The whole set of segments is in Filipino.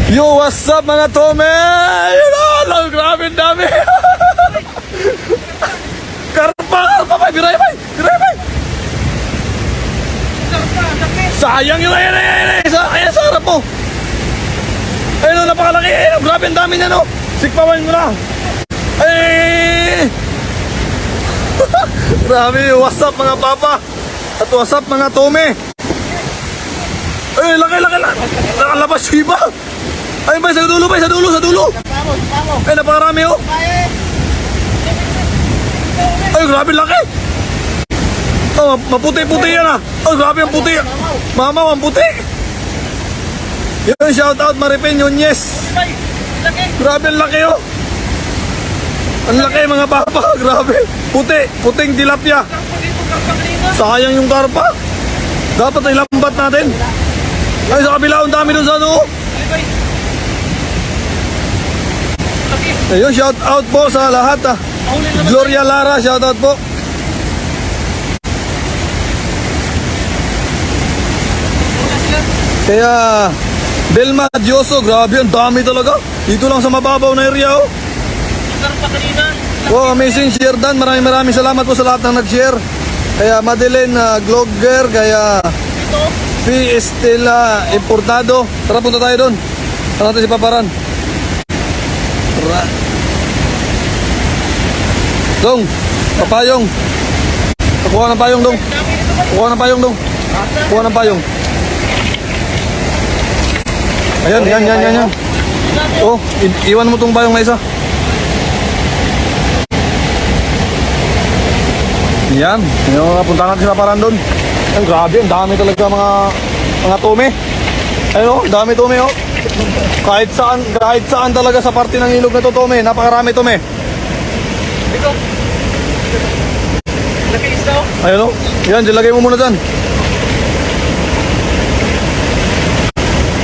Yo, what's up mga Tome? Yun, grabe ang dami. Karpa, bay, biray, bay. Sayang yun, ayan, sa harap mo. Ayun, napakalaki, ayun, grabe ang dami niya, no. Sikpawan mo na. Ay! Grabe, what's up mga papa? At what's up mga Tome? Ay, laki. Nakalabas yung iba. Ay, bay, sa dulo. Ay, napakarami, oh. Ay, grabe laki. Oh, maputi-puti yan, ah. Oh, grabe ang puti. Mamaw, ang puti. Yun, shout out Maripin Nunez. Grabe ang laki, oh. Ang laki mga papa, grabe. Puting tilapia. Sayang yung karpa. Dapat ay lambat natin. Ay, sa kabila, ang dami dun sa ano. Ayun, shout out po sa lahat, ah. Gloria Lara, shout out po. Kaya Belma Dioso, grabe, ang dami talaga. Dito lang sa mababaw na area, oh. Wow, amazing share Dan. Maraming salamat po sa lahat ng nag-share. Kaya Madeline Glogger, kaya Fi Estela Importado. Tara, punta tayo doon. Tara natin si Paparan. Tara. Dong, papayong. Kuha ng payong, Dong. Kuha ng payong. Ayan. Oh, iwan mo tong payong na isa. Yan, punta natin sa Paparan doon. Ang grabe, ang dami talaga mga Tome. Ayun, oh, dami Tome, oh. Kahit saan talaga sa parte ng ilog na to, Tome. Napakarami, Tome. Ito. Laki isa, oh. Ayun, oh. Yan, dilagay mo muna dyan.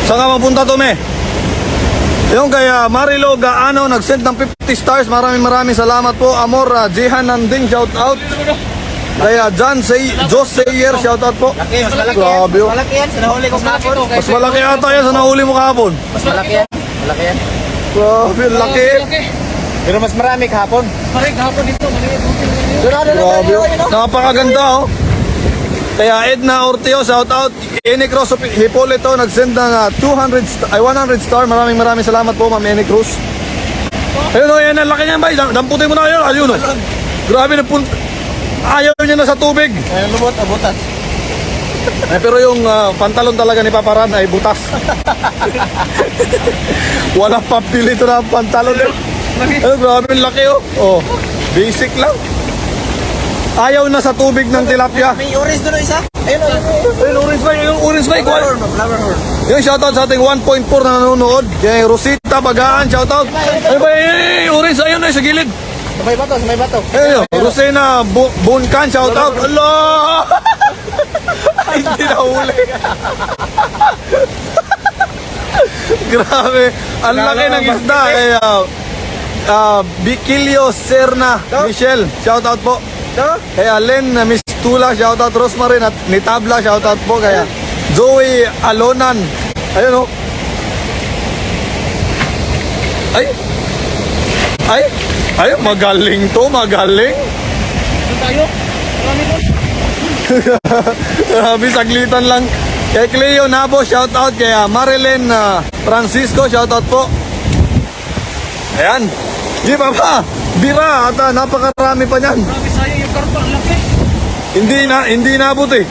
Saan ka mapunta, Tome? Yung kaya Marilo Gaano nag-send ng 50 stars. Maraming salamat po. Amor Jihan Nanding, shout out. Kaya Jos Sayer, shout out po. Laki, mas malaki Grabe, yan. oh. Mas malaki yan, sa nahuli ko kahapon. Mas malaki ata yan sa nahuli mo kahapon. Mas malaki yan. Malaki yan. Grabe, laki. Pero mas marami kahapon. Marami kahapon dito. Grabe, oh. Napakaganda, oh. Kaya Edna Orteo, shout out. Eni Cruz Hipolito nag-send ng 100 star. Maraming salamat po, Ma'am Eni Cruz. Ayun, oh, yan ang laki niyan, bay. Damputin mo na yun. Ayun, oh. Grabe, ayaw niya na sa tubig. Ayun, lubot, butas. Pero yung pantalon talaga ni Paparan ay butas. Wala pa pili ito na pantalon. Ayun, grabe yung laki, oh. Oh, basic lang. Ayaw na sa tubig ng tilapia. May orange doon isa. Ayun, Ayun, orange bay. flower horn. Yung shoutout sa ating 1.4 na nanonood. Yung Rosita Bagaan, shoutout. Ay ba, orange, ayun na sa gilid. May bato. Ayun, Rosena Bunkan, shoutout. Allah! Ay, hindi na huli. Grabe, ang laki ng isda. Bikilio Serna Michelle, shoutout po. Kaya Len Miss Tula, shoutout. Rosmarin at Nitabla, shoutout po. Kaya Zoe Alonan. Ayun, oh. Ay, magaling to, magaling. Tayo. Marami doon. Grabe, saglitan lang. Kay Cleo Nabo, shoutout. Kaya Marilyn Francisco, shoutout po. Ayan. Di ba ba? Bira at napakarami pa niyan. Marami sayang yung karpa, ang laki. Hindi naabot, eh.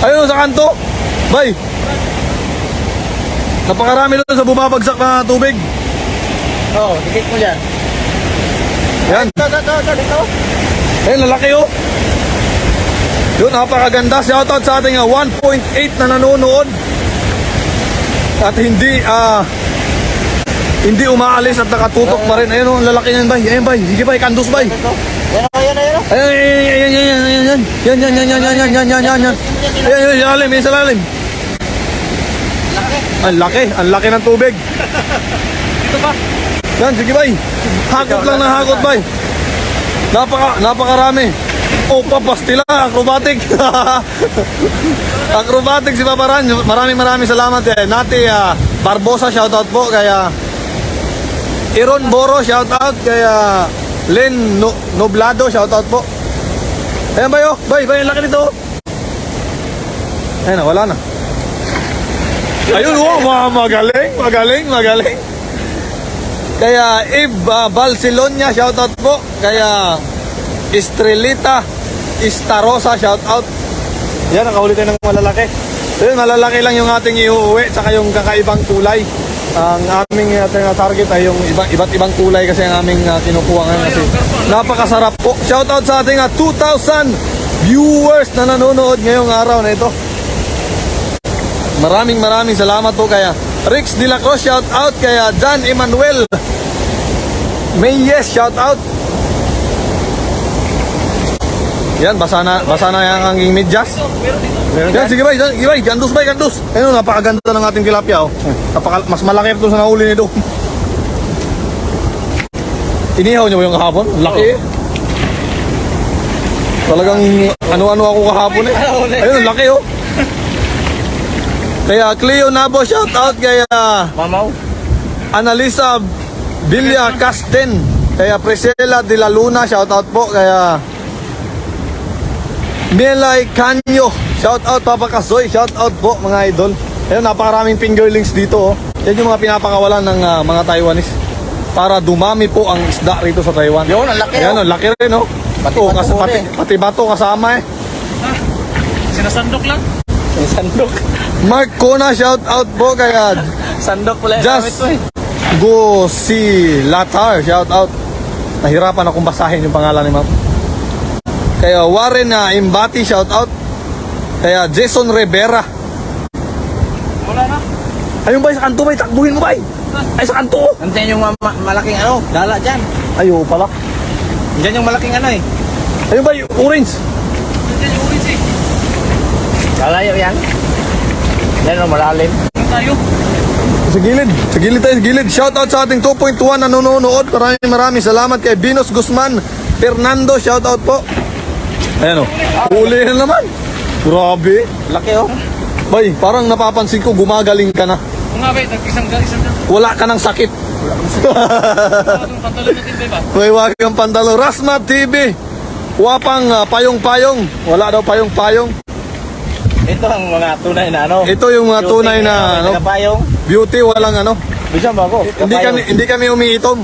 Ayun, sa kanto. Bay. Napakarami doon sa bumabagsak na tubig. Oo, dikit mo dyan. Yan. Dito. Ayun, lalaki, oh. Yun, napakaganda. Shoutout sa ating 1.8 na nanonood. At hindi umaalis at nakatutok pa rin. Ayun, oh, ang lalaki niyan, bay. Ayun, bay. Sige, bay. Kandos, bay. Yan. Ayan. Ayan, lalim. Ayan, sa lalim. Laki. Ang laki ng tubig. Dito ba? Yan, sige, bay. Hakot lang ng hakot, bay. Napakarami. Oh, papastila, acrobatic. Acrobatic si Papa Ran. Maraming salamat Nati Barbosa, shoutout po. Kaya Iron Boro, shoutout. Kaya Len Noblado, shoutout po. Ayan ba yun? Bay, ang laki nito. Ayun na, wala na. Ayun, magaling. Kaya Balsilonia, shoutout po. Kaya Estrelita Istarosa, shoutout. Yan, nakahuli tayo ng malalaki. Ayun, malalaki lang yung ating iuuwi, tsaka yung kakaibang kulay. Ang aming target ay yung iba't ibang kulay kasi ang aming kinukuha ngayon kasi napakasarap po. Shoutout sa ating 2,000 viewers na nanonood ngayong araw na ito. Maraming salamat po. Kaya Rix De La Cruz, shoutout. Kaya John Emmanuel Mayes, shoutout. Yan, basa na yung aking medyas. Yan, sige bay, gandus. Ayun, napakaganda ng ating tilapia, oh. Mas malaki ito sa nahuli nito. Inihaw niyo ba yung kahapon? Laki eh. Talagang ano-ano ako kahapon eh. Ayun, laki oh. Kaya Cleo Nabo, shoutout. Kaya Mamaw. Analisa Villa Casten. Kaya Priscilla de la Luna, shoutout po. Kaya Melay Canyo, shoutout. Papa Kasoy, shoutout po mga idol. Ayun, napakaraming fingerlings dito, oh. Yan yung mga pinapakawalan ng mga Taiwanese para dumami po ang isda rito sa Taiwan. Yun, ang laki. Yan, laki rin, oh. Pati bato kasama eh. Sinasandok lang. Sandok. Mark Kona, shoutout po. Kaya Sandok pala. Just Go Si Latar, shoutout. Nahirapan akong basahin yung pangalan ni ma'am. Kaya Warren Imbati, shoutout. Kaya Jason Rivera. Wala na. Ayun ba, sa kanto ba? Takbuhin mo ba? Ay, sa kanto. Andiyan yung malaking dala dyan. Ayaw pala. Andiyan yung malaking Ayun ba, yung orange? Nandiyan yung orange eh. Lalayo yan. Yan o, malalim. Ano tayo? Sa gilid tayo, sa gilid. Shoutout sa ating 2.1 na nanonood. Maraming salamat kay Binos Guzman Fernando, shoutout po. Ayan o, huli na naman. Grabe. Laki oh. Bay, parang napapansin ko gumagaling ka na. Kung nga ba, isang Wala ka ng sakit. Itong pantalon natin, ba? May wag kang pantalo. Rasma TV. Wapang payong-payong. Wala daw payong-payong. Ito ang mga tunay na Ito yung mga tunay na Tagapayong. beauty, walang Bisa ba ako? Hindi kami umiitim.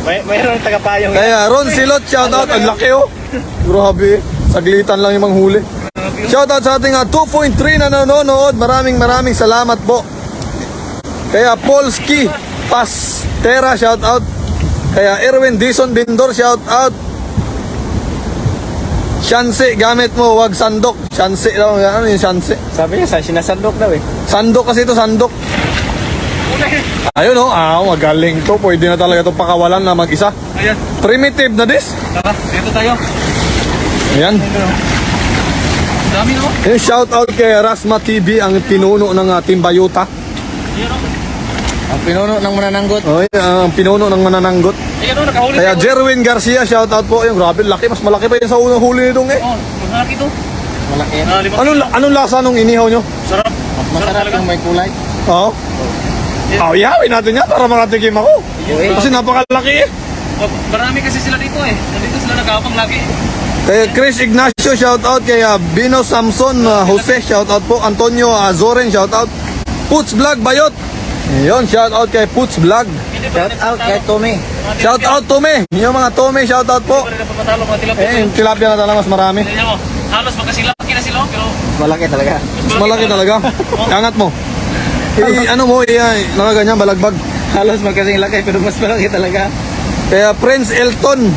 Mayroong tagapayong. Kaya Ron Silot, shoutout. Ang laki oh. Grabe. Saglitan lang yung manghuli. Shoutout sa ating 2.3 na nanonood. Maraming salamat po. Kaya Polski Pastera, shoutout. Kaya Erwin Dison Bindor, shoutout. Shanse, gamit mo, wag sandok. Shanse daw, ano yung shanse? Sabi niya, sinasandok daw eh. Sandok kasi ito, sandok. Ayun oh, magaling to. Pwede na talaga itong pakawalan na mag-isa. Ayan. Primitive na this. Tara, dito tayo. Ayan. Ang dami no? Yung shoutout kay Rasma TV, ang pinuno ng Team Bayuta. Ayan o. Ang pinuno ng manananggot. Oh, ang pinuno ng manananggot. Ayan o, nakahuli Kaya tayo. Jerwin Garcia, shoutout po. Yung grabe, laki. Mas malaki pa yun sa unang huli nitong eh. Oh, malaki to. Malaki yan. Anong lasa nung inihaw nyo? Sarap. Masarap yung may kulay. Oo. Ihawin natin yan para makatikim ako. Kasi napakalaki eh. Oh, marami kasi sila dito eh. Nandito sila nag-aapang lagi. Kaya Chris Ignacio, shoutout. Kaya Bino Samson Jose, shoutout po. Antonio Azoren, shoutout. Puts Vlog Bayot. Yun, shoutout kay Puts Vlog. Shout out kay Tommy. Shoutout Tome. Yung mga Tome, shoutout po. Hindi pa rin napapatalo mga tilapia. Yung tilapia na talaga mas marami. Tingnan mo, halos magkasilaki na sila pero Malaki talaga. Mas malaki talaga. Angat mo. Ano mo, nakaganyan, balagbag. Halos magkasing laki pero mas malaki talaga. Kaya Prince Elton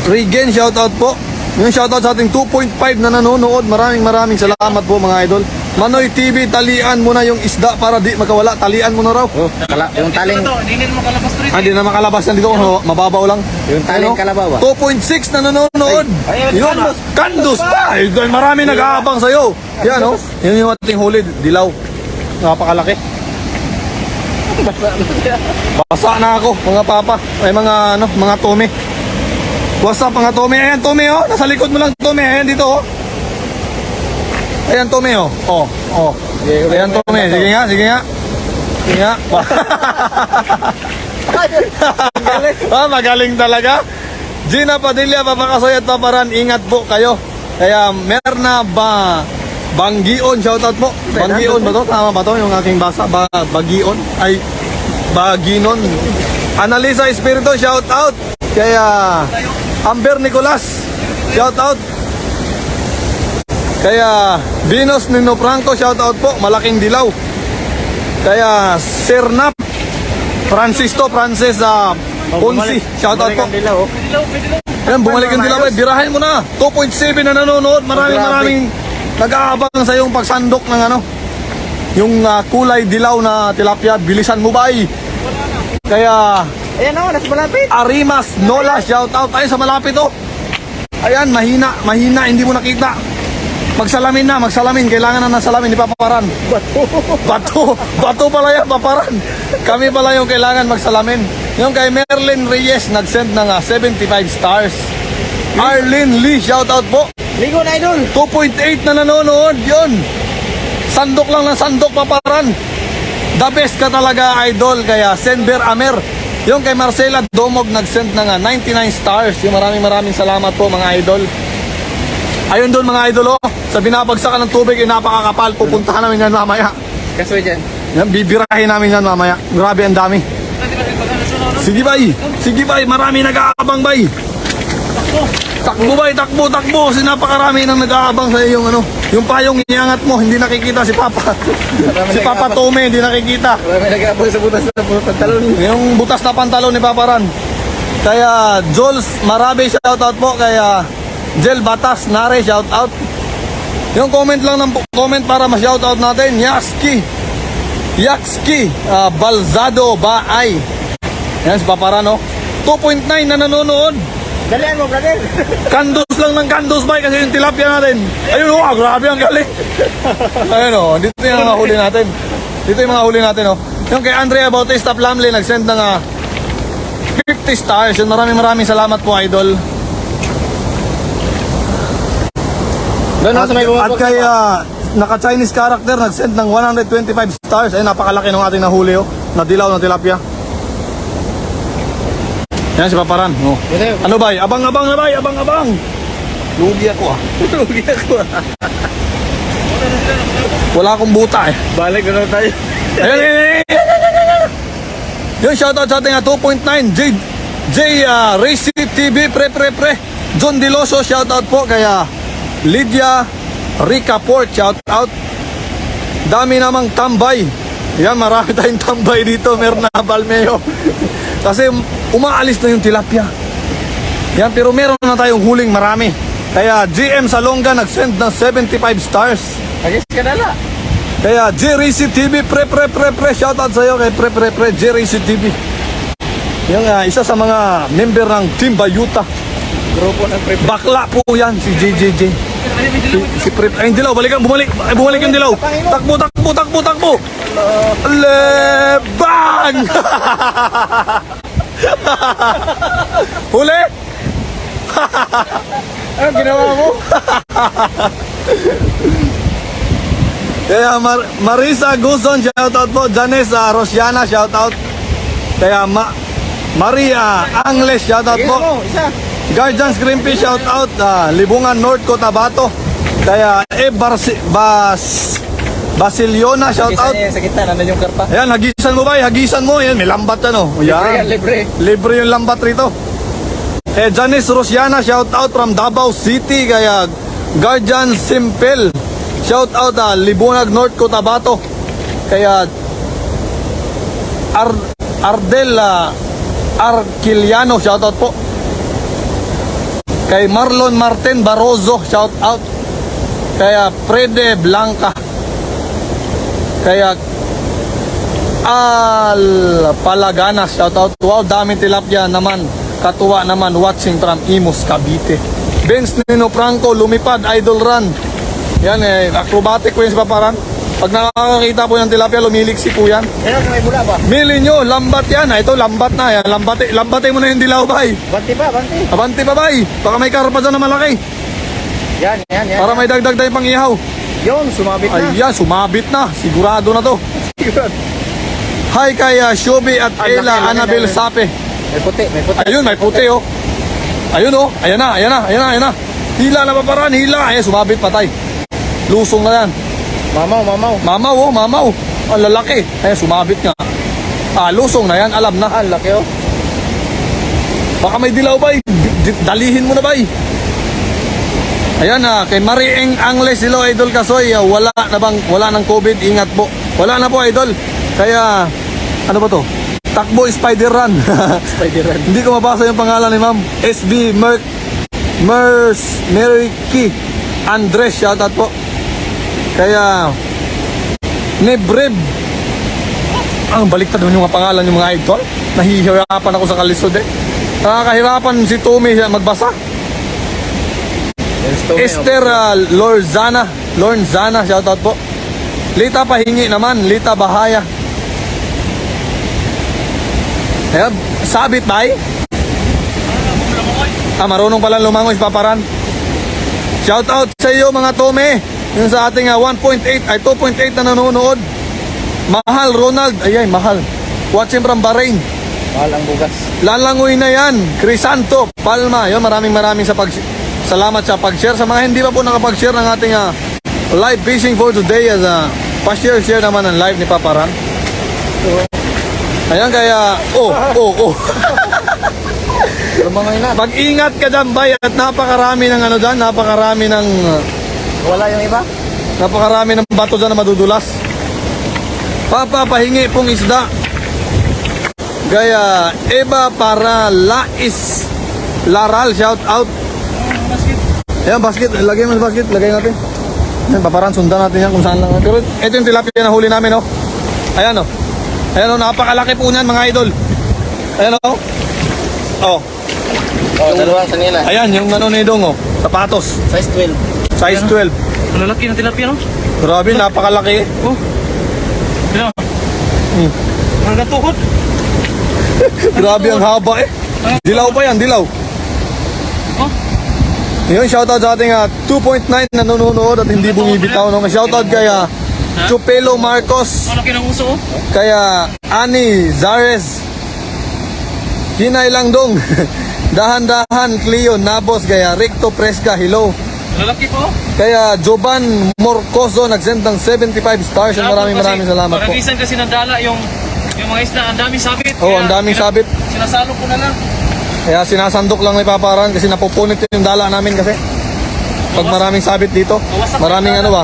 Regen, shoutout po. Yung shoutout sa ating 2.5 na nanonood. Maraming salamat po mga idol. Manoy TV, talian mo na yung isda para di makawala. Talian mo na raw. Oh, yung taling hindi mo makalabas to rin. Hindi na makalabas na dito. Mababaw lang. yung taling kalabaw. 2.6 na nanonood. Ay, Yun, Kandus pa. Marami nag-aabang sa'yo. Yan oh. Yun yung ating huli. Dilaw. Napakalaki. Basa na ako, mga papa. Ay, mga Tome. What's up mga Tommy? Ayan Tommy oh. Nasa likod mo lang Tommy. Ayan dito oh. Ayan Tommy oh. Oh. Ayan Tommy. Sige nga. Sige nga. Magaling talaga. Gina Padilla, Papakasoy at Paparan, ingat po kayo. Kaya Merna Banggion, shoutout po. Banggion ba to? Tama ba to yung aking basa? Bagion? Ay, Baginon. Analisa Espiritu, shoutout. Kaya Amber Nicolas, shoutout. Kaya Venus Nino Franco, shoutout po. Malaking Dilaw. Kaya Sir Nap Francisco Frances Ponsi, shoutout po. Yan, bumalik ang Dilaw. Birahin mo na. 2.7 na nanonood. Maraming nag-aabang sa yung pagsandok ng ano. Yung kulay dilaw na tilapia. Bilisan mo ba Kaya Ayan o, nasa malapit. Arimas Nola, shoutout. Ayun sa malapit oh. Ayan, mahina, hindi mo nakita. Magsalamin. Kailangan na ng salamin, di Paparan. Bato pala yan, Paparan. Kami pala yung kailangan magsalamin. Yung kay Merlin Reyes, nag-send ng 75 stars. Arlene Lee, shoutout po. Ligo na idol. 2.8 na nanonood, yun. Sandok lang ng sandok, Paparan. The best ka talaga, idol. Kaya Senber Amer. Yung kay Marcela Domog, nag-send ng 99 stars. Yung maraming salamat po, mga idol. Ayun doon mga idol oh, sa binabagsakan ng tubig ay napakakapal. Pupuntahan namin yan mamaya. Kasoy dyan. Yan, bibirahin namin yan mamaya. Grabe ang dami. Sige bay, marami nag-aabang bay. Takbo bay, takbo. Napakarami nang nag-aabang sa iyong ano. Yung payong iangat mo, hindi nakikita si Papa. Si Papa Tome, hindi nakikita. Marami nag-aabang sa butas na pantalon. Yung butas na pantalon ni Paparan. Kaya Jules Marabe, shoutout po. Kaya Jel Batas Nare, shoutout. Yung comment lang ng comment para ma-shoutout natin. Yakski Balzado Baay. Yan si Paparan no. 2.9 na nanonood. Dalian mo, brother. Kandos lang ng kandos bay kasi yung tilapia natin. Ayun oh, grabe ang galing. Ayun oh, dito yung mga huli natin. Yung kay Andrea Bautista Plamley nag-send ng 50 stars. Yun, maraming salamat po, idol. At kay naka-Chinese character, nag-send ng 125 stars. Ay, napakalaki ng ating nahuli, oh. Nadilaw ng tilapia. Yan si Paparan. Oh. Ano ba? Abang-abang na ba? Abang-abang. Lugi ako ah. Wala akong buta eh. Balik na lang tayo. Ayan. Yung shoutout sa ating 2.9 J Racy TV pre. John Diloso, shoutout po. Kaya Lydia Rica Port, shoutout. Dami namang tambay. Yan, marami tayong tambay dito, Merna Balmeo. Kasi umaalis na yung tilapia. Yan, pero meron na tayong huling marami. Kaya GM Salonga nag-send ng 75 stars. Agis ka na la. Kaya JRC TV pre. Shoutout sa iyo kay pre JRC TV. Yung isa sa mga member ng Team Bayuta. Grupo ng pre. Bakla po yan, si JJJ. Si Prep. Ay, yung dilaw, bumalik yung dilaw. Takbo. Lebang! Huli? Ano ginawa mo? Kaya Marisa Guzon, shoutout po. Janice Rosiana, shoutout. Kaya Maria Angles, shoutout po. Isa. Guardians Greenpeace, shoutout. Libungan North Cotabato. Kaya Basiliona, shoutout. Sa gitna, nandun yung karpa. Ayan, hagisan mo ba? Hagisan mo. Ayan, may lambat ano. Libre. Libre yung lambat rito. Janice Rosiana, shoutout from Davao City. Kaya Guardian Simple, shoutout. Libunag North Cotabato. Kaya Ardel Arquiliano, shoutout po. Kay Marlon Martin Barroso, shoutout. Kaya Frede Blanca. Kaya Al Palaganas, shoutout. Wow, daming tilapia naman. Katuwa naman watching from Imus, Cavite. Benz Nino Franco, lumipad, idol run. Yan acrobatic ko yun sa Paparan. Pag nakakakita po ng tilapia, lumiliksi po yan. Yan may bula ba? Mili nyo, lambat yan. Ito, lambat na. Yan. Lambate mo na yung dilaw, bay. Banti pa, banti. Abante pa, bay. Baka may karpa dyan na malaki. Yan. Para may dagdag tayong pang-ihaw. Yun, sumabit na. Ayan, sumabit na. Sigurado na to. Hi kay Shobi at Laki, Ella laki, Annabel laki. Sape. May puti. Ayun, may puti oh. Ayun oh. Ayan na. Hila na paparan, hila. Ayan, sumabit patay. Lusong na yan. Mamaw. Mamaw. Ang lalaki. Ayan, sumabit nga. Lusong na yan, alam na. Ang laki oh. Baka may dilaw bay. Dalihin mo na bay. Ayan kay Marieng Angles, hello Idol Kasoy. Wala ng COVID, ingat po. Wala na po Idol. Kaya, ano ba to? Takbo Spider Run. Spider-Man. Hindi ko mabasa yung pangalan ni Ma'am. SB Meriki Andres, shoutout po. Kaya, Nebreb. Ang baliktad naman yung mga pangalan yung mga idol. Nahihirapan ako sa kalisod eh. Nakakahirapan si Tommy magbasa. Esther Lorzana, shoutout po. Lita Pahingi naman, Lita Bahaya. Ayan, sabit bay. Marunong pala lumangoy si Paparan. Shoutout sa iyo mga Tome. Yung sa ating 2.8 na nanonood. Mahal Ronald, mahal. Watching from Bahrain. Mahal ang bugas. Lalangoy na yan. Crisanto, Palma. Yun, maraming salamat sa pag-share. Sa mga hindi pa po nakapag-share ng ating live fishing for today as pa-share naman ang live ni Paparan. Ayan kaya, Lumangoy na. mag-ingat ka dyan bay at napakarami ng Wala yung iba? napakarami ng bato dyan na madudulas. Papahingi pong isda. Gaya, Eva para Lais Laral, shout out. Ayan, basket. Lagay mo sa basket. Lagay natin. Ayan, Paparan, sundan natin yan kung saan lang. Pero ito yung tilapia na huli namin, oh. Ayan, oh. Ayan, oh. Napakalaki po niyan, mga idol. Ayan, oh. Oh. Dalawang sanila. Ayan, yung ano ni Dong, oh. Sapatos. Size 12. Size 12. Ang lalaki ng tilapia, no? Grabe, napakalaki. Oh. Tignan mo. Hanggang tuhod. Grabe ang haba, eh. Dilaw pa yan, dilaw. Oh. Yun, shoutout sa ating 2.9 na nanonood at hindi bumibitaw. No? Shoutout kay Chupelo Marcos, Ang laki ng uso, oh. kaya Ani Zares, Hinay lang dong, Dahan-dahan Cleo Nabos, kaya Ricto Presca, hello. Lalaki po. Kaya Joban Morcoso nagsend ng 75 stars. Maraming salamat po. Pag-isan kasi nadala yung mga isda, ang daming sabit. Oh, ang daming sabit. Sinasalo ko na lang. Kaya sinasandok lang ni Paparan kasi napupunit yung dala namin kasi. Pag maraming sabit dito, maraming ano ba?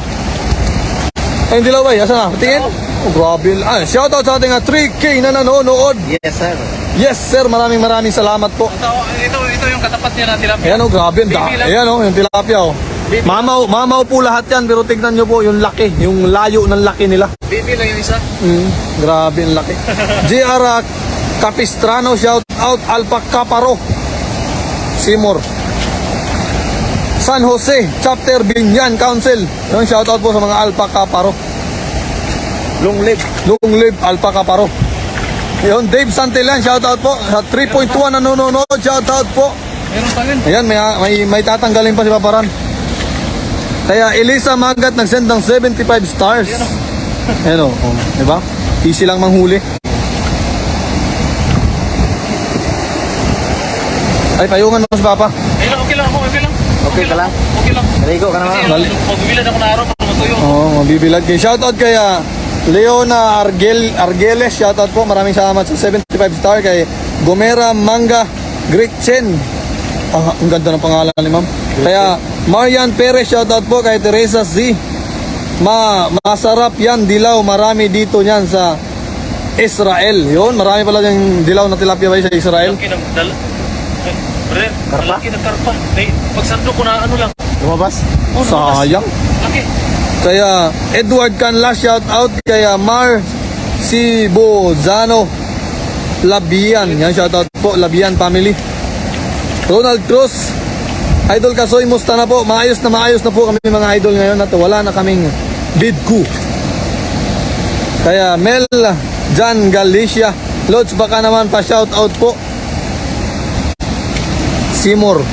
Ay, hindi lang ba? Asa na? Tingin? Oh, grabe. Shoutout sa ating 3K na nanonood. Yes, sir. Yes, sir. Maraming salamat po. Ito yung katapat niya na tilapia. Ayan, oh, grabe. Ayan, oh, yung tilapia, oh. Mamaw po lahat yan, pero tignan nyo po yung laki, yung layo ng laki nila. Baby lang yung isa. Grabe ang laki. JR Capistrano, shout out. Alpha Caparo, Seymour, San Jose, Chapter Binyan Council. Yung shout out po sa mga Alpha Caparo. Long live Alpha Caparo. Yun, Dave Santillan, shout out po. Sa 3.1 nanonood, shout out po. Meron pa rin. Ayan, may tatanggalin pa si Paparan. Kaya Elisa Magat nagsend ng 75 stars. Ayan o, diba? Easy lang manghuli. Ay, payungan mo si Papa. Okay lang ako, okay lang. Okay ka lang? Okay lang. Naligo ka naman. Kasi magbibilad ako na araw para matuyo. Oo, mabibilag kayo. Shoutout kay Leona Argeles, shoutout po. Maraming salamat sa 75 star. Kay Gomera Manga Gretchen. Ang ganda ng pangalan ni ma'am. Kaya Marian Perez, shoutout po. Kay Teresa Z. Masarap yan, dilaw. Marami dito yan sa Israel. Yun, marami pala yung dilaw na tilapia ba sa Israel. Laki ng dala. Bre, Karpa? laki ng karpa. Pagsando ko na ano lang. Lumabas? Oh, Sayang. Laki. Kaya Edward Canla, shout out. Kaya Mar Sibozano Labian, yan, shout out po. Labian family. Ronald Cruz, Idol Kasoy, musta na po? Maayos na po kami mga idol ngayon at wala na kaming bid coup. Kaya Mel Jan Galicia. Lods, baka naman pa shoutout po. Seymour.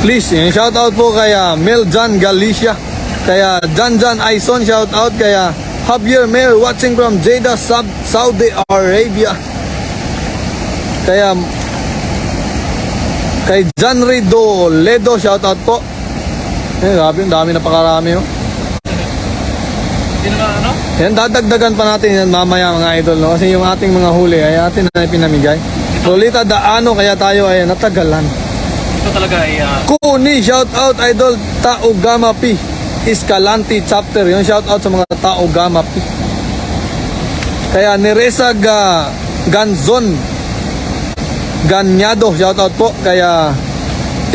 Please, yung shoutout po kaya Mel Jan Galicia. Kaya Jan Aison shoutout. Kaya Javier Mel watching from Jeddah, Saudi Arabia. Kaya kay John Rido Ledo shoutout po. Grabe, ang dami, napakarami oh. Hindi naman ano? Yan, dadagdagan pa natin yan mamaya mga idol, no? Kasi yung ating mga huli ay atin na pinamigay. Lolita Daano, kaya tayo ay natagalan. Ito talaga ay Kuni, shout out idol, Taogama P. Escalante chapter, yung shout out sa mga Taogama P. Kaya Neresa Ganzon Ganyado, shout out po. Kaya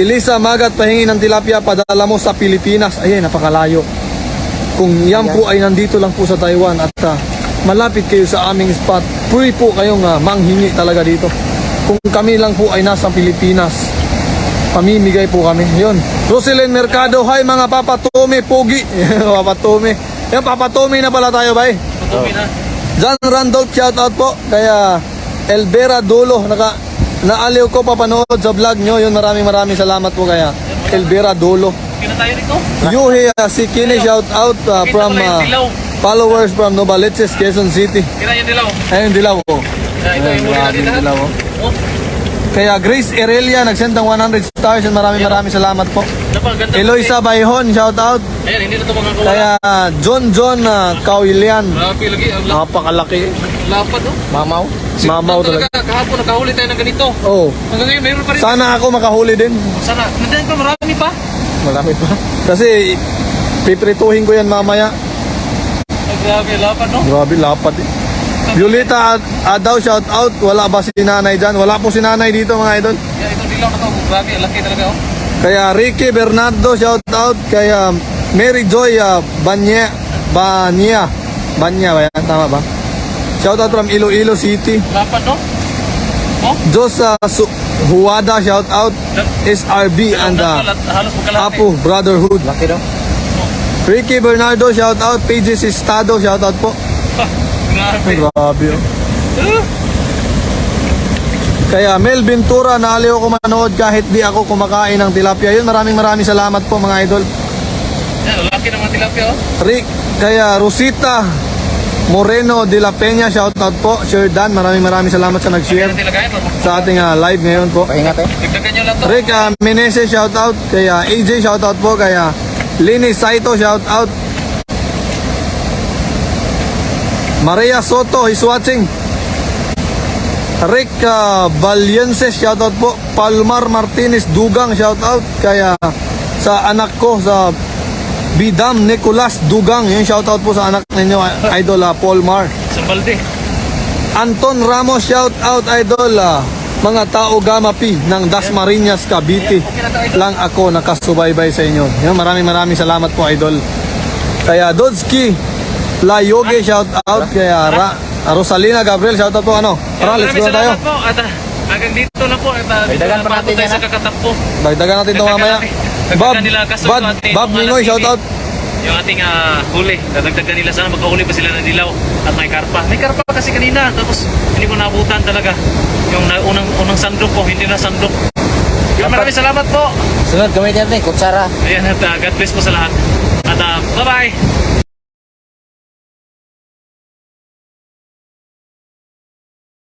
Elisa Magat, pahingi ng tilapia, padala mo sa Pilipinas. Ayun, napakalayo. Kung yan po ay nandito lang po sa Taiwan at malapit kayo sa aming spot, free po kayong manghingi talaga dito. Kung kami lang po ay nasa Pilipinas, pamimigay po kami. Yun. Roselyn Mercado, hi mga papatome, pogi. Papatome. Yan, papatome na pala tayo, bay. patuloy na. John Randolph, shout out po. Kaya Elvera Dulo, naaliw ko papanood sa vlog nyo. Yun, maraming salamat po kaya Elvera Dulo. Okay na tayo rito. Yuhi Sikini, shout out from followers from Novaliches, Quezon City. Kina yung dilaw. Ayun, dilaw ko. Ito yung huli natin lahat. Dilaw ko. Oh, Kaya Grace Erelia, nagsend ng 100 stars. Maraming salamat po. napaganda. Eloisa Bayhon, shout out. Ayan, hindi na ito mga kawala. Kaya John Kauilian. Grabe lagi. Ang Napakalaki. lapad, oh. Mamaw. Mamaw talaga. Kahapon nakahuli tayo ng ganito. Oh. Hanggang ngayon, mayroon pa rin. Sana ako makahuli din. Sana. Nandiyan pa, marami pa. Marami pa. Kasi piprituhin ko yan mamaya. Ay, grabe, lapad, no? Grabe, lapad eh. Violeta Adaw, shout out. Wala ba si nanay dyan? Wala po si nanay dito mga idol. Yeah, itong dilaw na to. Grabe, ang laki talaga, oh. Kaya Ricky Bernardo, shout out. Kaya Mary Joy Banya ba yan? Tama ba? Shout out from Iloilo City. Lapad, no? Oh? Jos Huwada, shout out. SRB and halos magkalahati. Apu Brotherhood. Laki daw. Ricky Bernardo, shout out. Pages Estado, shout out po. Grabe. Ay, grabe oh. Kaya Mel Ventura, naaliw ko manood kahit di ako kumakain ng tilapia. Yun, maraming salamat po mga idol. Yan, laki ng mga tilapia, oh. Rick, kaya Rosita Moreno de la Peña, shout out po. Sherdan, maraming salamat sa nag-share Laki ng tilagayan, oh. sa ating live ngayon po. Pahinga tayo. Dagdagan nyo lang to. Rick Meneses, shout out. Kaya AJ, shout out po. Kaya Lini Saito, shout out. Maria Soto is watching. Rick Valienses, shout out po. Palmar Martinez Dugang, shout out. Kaya sa anak ko, sa Bidam Nicolas Dugang, yung shout out po sa anak ninyo, idol Paul Mar. Sa balde. Anton Ramos, shout out idol. Mga tao Gama P ng Dasmariñas, Cavite. Lang ako nakasubaybay sa inyo. Yan, maraming salamat po idol. Kaya Dodski Layoge, shout out. Kaya Rosalina Gabriel, shout out po. Ano? Tara, let's go tayo. Salamat po. At hanggang dito lang po. At Dagdagan pa natin tayo yan, sa kakatakpo. Dagdagan natin ito mamaya. Bob Minoy, shout out. Yung ating huli. Dadagdagan nila, sana magkahuli pa sila ng dilaw at may karpa. May karpa kasi kanina, tapos hindi ko naabutan talaga. Yung unang sandok ko, hindi na sandok. Maraming salamat po. Sunod, gamitin natin, kutsara. Ayan, at God bless po sa lahat. At bye-bye.